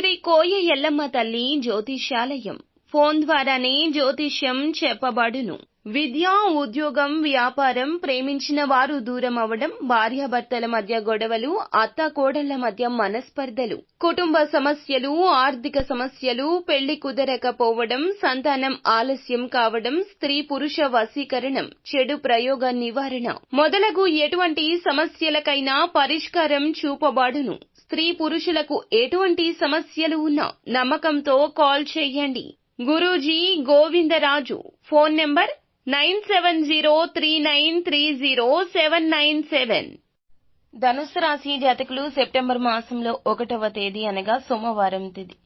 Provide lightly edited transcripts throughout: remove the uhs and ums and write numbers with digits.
శ్రీ కోయ ఎల్లమ్మ తల్లి జ్యోతిష్యాలయం ఫోన్ ద్వారానే జ్యోతిష్యం చెప్పబడును. విద్య, ఉద్యోగం, వ్యాపారం, ప్రేమించిన వారు దూరం అవడం, భార్యాభర్తల మధ్య గొడవలు, అత్తాకోడళ్ల మధ్య మనస్పర్ధలు, కుటుంబ సమస్యలు, ఆర్థిక సమస్యలు, పెళ్లి కుదరకపోవడం, సంతానం ఆలస్యం కావడం, స్త్రీ పురుష వశీకరణం, చెడు ప్రయోగ నివారణ మొదలగు ఎటువంటి సమస్యలకైనా పరిష్కారం చూపబడును. స్త్రీ పురుషులకు ఎటువంటి సమస్యలు ఉన్నా నమ్మకంతో కాల్ చేయండి. గురూజీ గోవిందరాజు. Phone number 9703930797. ధనుసు రాశి జాతకులు సెప్టెంబర్ మాసంలో 1వ తేదీ అనగా సోమవారం తేదీ.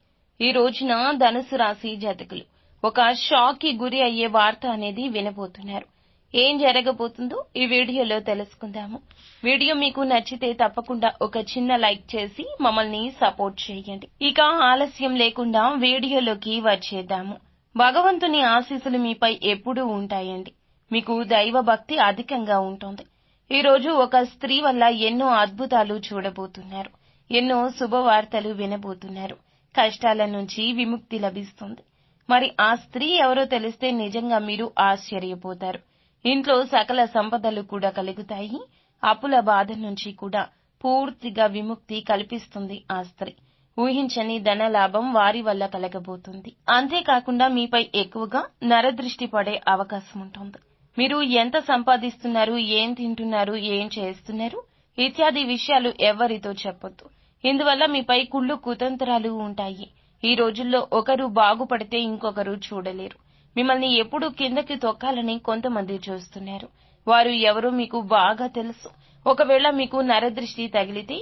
ఈ రోజున ధనుసు రాశి జాతకులు ఒక షాక్ కి గురి అయ్యే వార్త అనేది వినబోతున్నారు. ఏం జరగబోతుందో ఈ వీడియోలో తెలుసుకుందాము. వీడియో మీకు నచ్చితే తప్పకుండా ఒక చిన్న లైక్ చేసి మమ్మల్ని సపోర్ట్ చేయండి. ఇక ఆలస్యం లేకుండా వీడియోలోకి వచ్చేద్దాము. భగవంతుని ఆశీస్సులు మీపై ఎప్పుడూ ఉంటాయండి. మీకు దైవ భక్తి అధికంగా ఉంటుంది. ఈ రోజు ఒక స్త్రీ వల్ల ఎన్నో అద్భుతాలు చూడబోతున్నారు. ఎన్నో శుభవార్తలు వినబోతున్నారు. కష్టాల నుంచి విముక్తి లభిస్తుంది. మరి ఆ స్త్రీ ఎవరో తెలిస్తే నిజంగా మీరు ఆశ్చర్యపోతారు. ఇంట్లో సకల సంపదలు కూడా కలుగుతాయి. అప్పుల బాధ నుంచి కూడా పూర్తిగా విముక్తి కల్పిస్తుంది ఆ స్త్రీ. ఊహించని ధన లాభం వారి వల్ల కలగబోతుంది. అంతేకాకుండా మీపై ఎక్కువగా నరదృష్టి పడే అవకాశం ఉంటుంది. మీరు ఎంత సంపాదిస్తున్నారు, ఏం తింటున్నారు, ఏం చేస్తున్నారు ఇత్యాది విషయాలు ఎవరితో చెప్పొద్దు. ఇందువల్ల మీపై కుళ్ళు కుతంత్రాలు ఉంటాయి. ఈ రోజుల్లో ఒకరు బాగుపడితే ఇంకొకరు చూడలేరు. మిమ్మల్ని ఎప్పుడూ కిందకి తొక్కాలని కొంతమంది చూస్తున్నారు. వారు ఎవరో మీకు బాగా తెలుసు. ఒకవేళ మీకు నరదృష్టి తగిలితే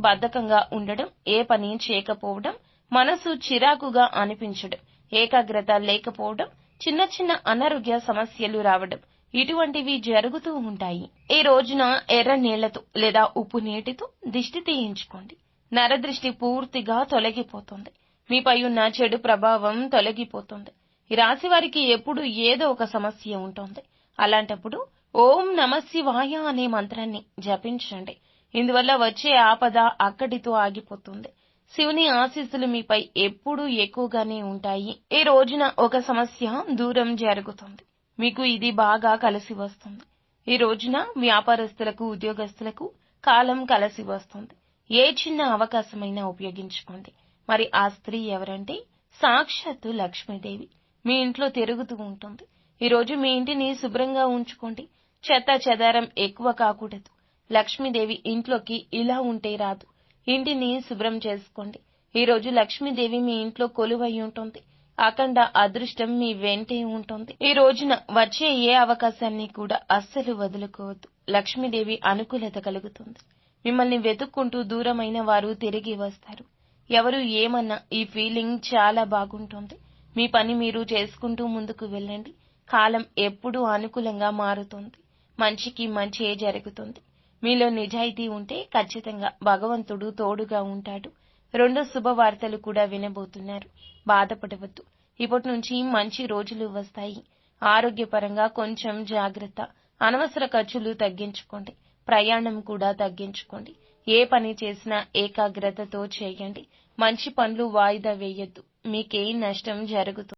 బద్ధకంగా ఉండడం, ఏ పని చేయకపోవడం, మనసు చిరాకుగా అనిపించడం, ఏకాగ్రత లేకపోవడం, చిన్న చిన్న అనారోగ్య సమస్యలు రావడం ఇటువంటివి జరుగుతూ ఉంటాయి. ఈ రోజున ఎర్ర నీళ్లతో లేదా ఉప్పు నీటితో దిష్టి తీయించుకోండి. నరదృష్టి పూర్తిగా తొలగిపోతుంది. మీపై ఉన్న చెడు ప్రభావం తొలగిపోతుంది. ఈ రాశి వారికి ఎప్పుడు ఏదో ఒక సమస్య ఉంటుంది. అలాంటప్పుడు ఓం నమఃశివాయ అనే మంత్రాన్ని జపించండి. ఇందువల్ల వచ్చే ఆపద అక్కడితో ఆగిపోతుంది. శివుని ఆశీస్సులు మీపై ఎప్పుడూ ఎక్కువగానే ఉంటాయి. ఈ రోజున ఒక సమస్య దూరం జరుగుతుంది. మీకు ఇది బాగా కలిసి వస్తుంది. ఈ రోజున వ్యాపారస్తులకు, ఉద్యోగస్తులకు కాలం కలిసి వస్తుంది. ఏ చిన్న అవకాశమైనా ఉపయోగించుకోండి. మరి ఆ స్త్రీ ఎవరంటే సాక్షాత్తు లక్ష్మీదేవి మీ ఇంట్లో తిరుగుతూ ఉంటుంది. ఈ రోజు మీ ఇంటిని శుభ్రంగా ఉంచుకోండి. చెత్త చెదారం ఎక్కువ కాకూడదు. లక్ష్మీదేవి ఇంట్లోకి ఇలా ఉంటే రాదు. ఇంటిని శుభ్రం చేసుకోండి. ఈ రోజు లక్ష్మీదేవి మీ ఇంట్లో కొలువై ఉంటుంది. అఖండ అదృష్టం మీ వెంటే ఉంటుంది. ఈ రోజున వచ్చే ఏ అవకాశాన్ని కూడా అస్సలు వదులుకోవద్దు. లక్ష్మీదేవి అనుకూలత కలుగుతుంది. మిమ్మల్ని వెతుక్కుంటూ దూరమైన వారు తిరిగి వస్తారు. ఎవరు ఏమన్నా ఈ ఫీలింగ్ చాలా బాగుంటుంది. మీ పని మీరు చేసుకుంటూ ముందుకు వెళ్ళండి. కాలం ఎప్పుడూ అనుకూలంగా మారుతుంది. మంచికి మంచే జరుగుతుంది. మీలో నిజాయితీ ఉంటే ఖచ్చితంగా భగవంతుడు తోడుగా ఉంటాడు. 2 శుభవార్తలు కూడా వినబోతున్నారు. బాధపడవద్దు. ఇప్పటి నుంచి మంచి రోజులు వస్తాయి. ఆరోగ్యపరంగా కొంచెం జాగ్రత్త. అనవసర ఖర్చులు తగ్గించుకోండి. ప్రయాణం కూడా తగ్గించుకోండి. ఏ పని చేసినా ఏకాగ్రతతో చేయండి. మంచి పనులు వాయిదా వేయొద్దు. మీకే నష్టం జరుగుతుంది.